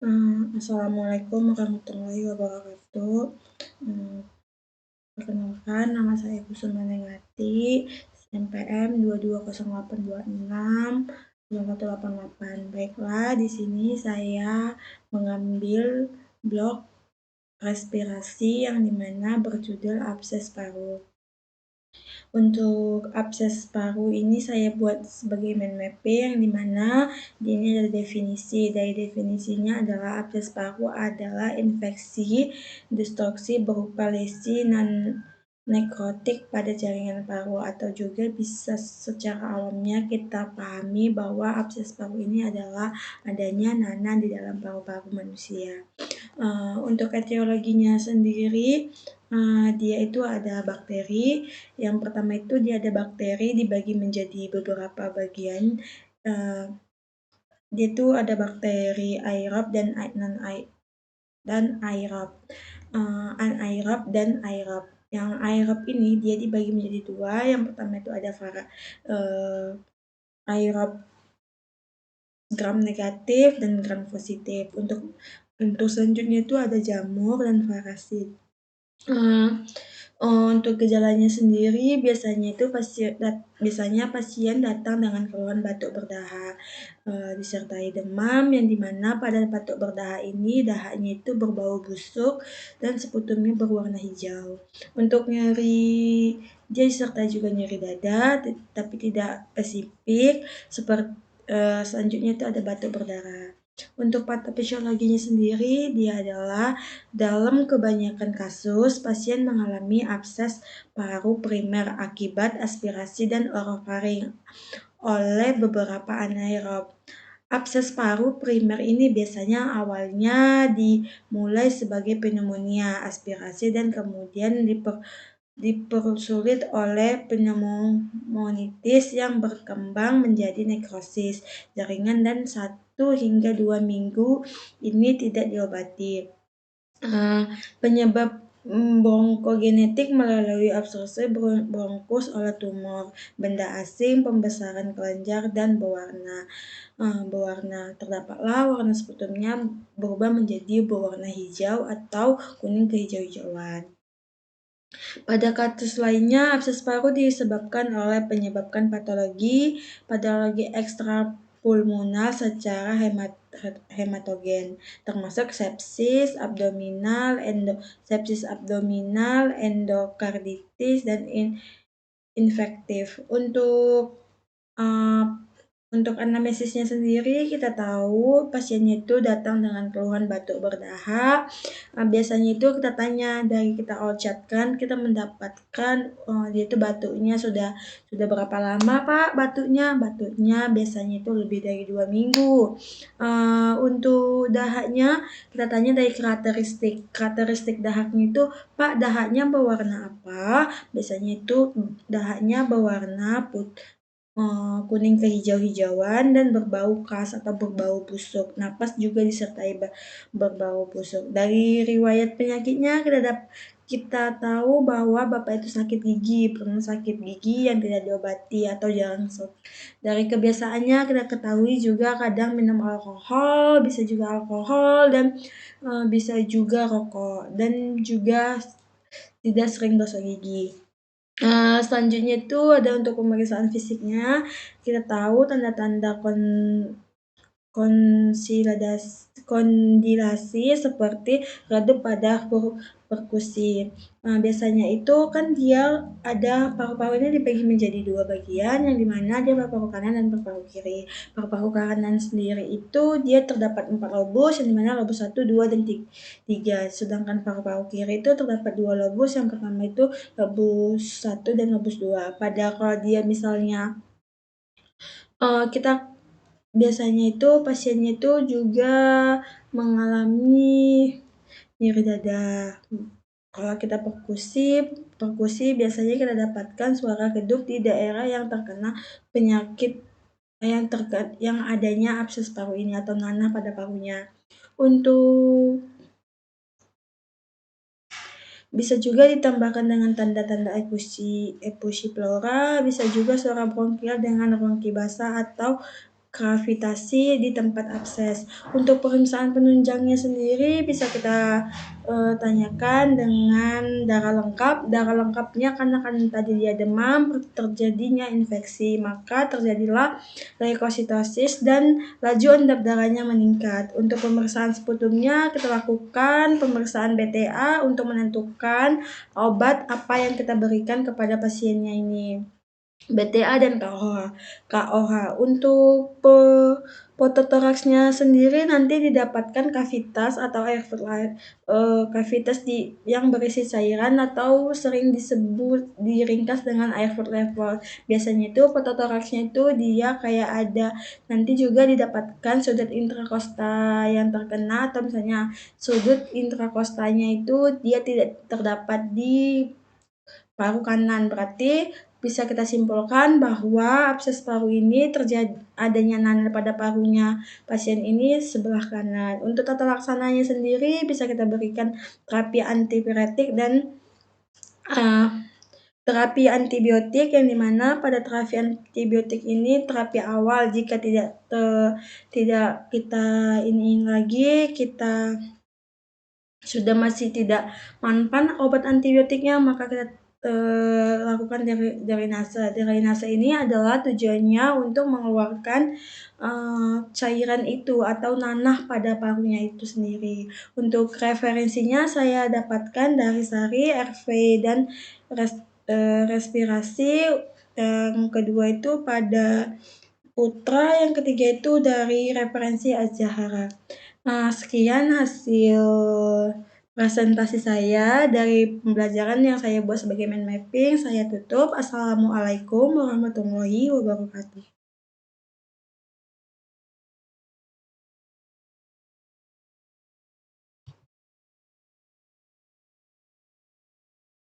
Assalamualaikum warahmatullahi wabarakatuh. Mmm, Perkenalkan nama saya Kusuma Nengati, NPM 2208269188. Baiklah, di sini saya mengambil blok respirasi yang dimana berjudul abses paru. Untuk abses paru ini saya buat sebagai mind mapping yang dimana di ini ada definisi. Dari definisinya adalah abses paru adalah infeksi distorsi berupa lesi non nekrotik pada jaringan paru, atau juga bisa secara alamnya kita pahami bahwa abses paru ini adalah adanya nanah di dalam paru-paru manusia. Untuk etiologinya sendiri, dia itu ada bakteri. Yang pertama itu dia ada bakteri dibagi menjadi beberapa bagian. Dia itu ada bakteri aerob dan aerob. Anaerob dan aerob. Yang aerob ini dia dibagi menjadi dua. Yang pertama itu ada aerob gram negatif dan gram positif. Untuk selanjutnya itu ada jamur dan parasit. Untuk gejalanya sendiri biasanya pasien datang dengan keluhan batuk berdahak, disertai demam, yang dimana pada batuk berdahak ini dahaknya itu berbau busuk dan sekutumnya berwarna hijau. Untuk nyeri, dia disertai juga nyeri dada tapi tidak spesifik. Selanjutnya itu ada batuk berdarah. Untuk patofisiologinya sendiri, dia adalah dalam kebanyakan kasus pasien mengalami abses paru primer akibat aspirasi dan orofaring oleh beberapa anaerob. Abses paru primer ini biasanya awalnya dimulai sebagai pneumonia aspirasi dan kemudian dipersulit oleh pneumonitis yang berkembang menjadi nekrosis jaringan dan 1 hingga 2 minggu ini tidak diobati. Penyebab bronkogenetik melalui obstruksi bronkus oleh tumor, benda asing, pembesaran kelenjar, dan berwarna. Terdapatlah warna sputumnya berubah menjadi berwarna hijau atau kuning kehijau-hijauan. Pada kasus lainnya, abses paru disebabkan oleh penyebabkan patologi ekstrapulmonar secara hematogen, termasuk sepsis abdominal, endokarditis, dan infektif. Untuk anamnesisnya sendiri, kita tahu pasiennya itu datang dengan keluhan batuk berdahak. Biasanya itu kita tanya, dari kita ucapkan, kita mendapatkan dia itu batuknya sudah berapa lama Pak batuknya? Batuknya biasanya itu lebih dari 2 minggu. Untuk dahaknya, kita tanya dari karakteristik dahaknya itu, Pak dahaknya berwarna apa? Biasanya itu dahaknya berwarna kuning kehijau-hijauan dan berbau khas atau berbau busuk. Napas juga disertai berbau busuk. Dari riwayat penyakitnya kita tahu bahwa Bapak itu pernah sakit gigi yang tidak diobati atau jarang dari kebiasaannya kita ketahui juga kadang minum alkohol, bisa juga dan bisa juga rokok, dan juga tidak sering gosok gigi. Selanjutnya itu ada untuk pemeriksaan fisiknya. Kita tahu tanda-tanda kondilasi seperti redup pada perkusi. Biasanya itu kan dia ada paru-parunya dibagi menjadi 2 bagian, yang dimana dia paru-paru kanan dan paru-paru kiri. Paru-paru kanan sendiri itu dia terdapat 4 lobus, yang dimana lobus 1, 2, dan 3. Sedangkan paru-paru kiri itu terdapat 2 lobus, yang pertama itu lobus 1 dan lobus 2. Kalau dia misalnya kita biasanya itu pasiennya itu juga mengalami nyeri dada. Kalau kita perkusi biasanya kita dapatkan suara redup di daerah yang terkena penyakit yang adanya abses paru ini atau nanah pada parunya. Bisa juga ditambahkan dengan tanda-tanda efusi pleura, bisa juga suara bronkial dengan bronki basah atau gravitasi di tempat abses. Untuk pemeriksaan penunjangnya sendiri bisa kita tanyakan dengan darah lengkap. Darah lengkapnya karena kan tadi dia demam, terjadinya infeksi, maka terjadilah leukositosis dan laju endap darahnya meningkat. Untuk pemeriksaan sputumnya kita lakukan pemeriksaan BTA untuk menentukan obat apa yang kita berikan kepada pasiennya ini. BTA dan KOH. KOH untuk pototoraksnya sendiri nanti didapatkan kavitas atau kavitas yang berisi cairan atau sering disebut diringkas dengan air food level. Biasanya itu pototoraksnya itu dia kayak ada nanti juga didapatkan sudut intrakosta yang terkena atau misalnya sudut intrakostanya itu dia tidak terdapat di paru kanan. Berarti bisa kita simpulkan bahwa abses paru ini terjadi adanya nanah pada parunya pasien ini sebelah kanan. Untuk tata laksananya sendiri bisa kita berikan terapi antipiretik dan terapi antibiotik yang dimana pada terapi antibiotik ini terapi awal jika tidak kita ini lagi kita sudah masih tidak mempan obat antibiotiknya maka kita lakukan drainase. Drainase ini adalah tujuannya untuk mengeluarkan cairan itu atau nanah pada parunya itu sendiri. Untuk referensinya saya dapatkan dari Sari, RV dan respirasi. Yang kedua itu pada Putra, yang ketiga itu dari referensi Az-Zahra. Nah, sekian hasil presentasi saya dari pembelajaran yang saya buat sebagai mind mapping. Saya tutup. Assalamualaikum warahmatullahi wabarakatuh.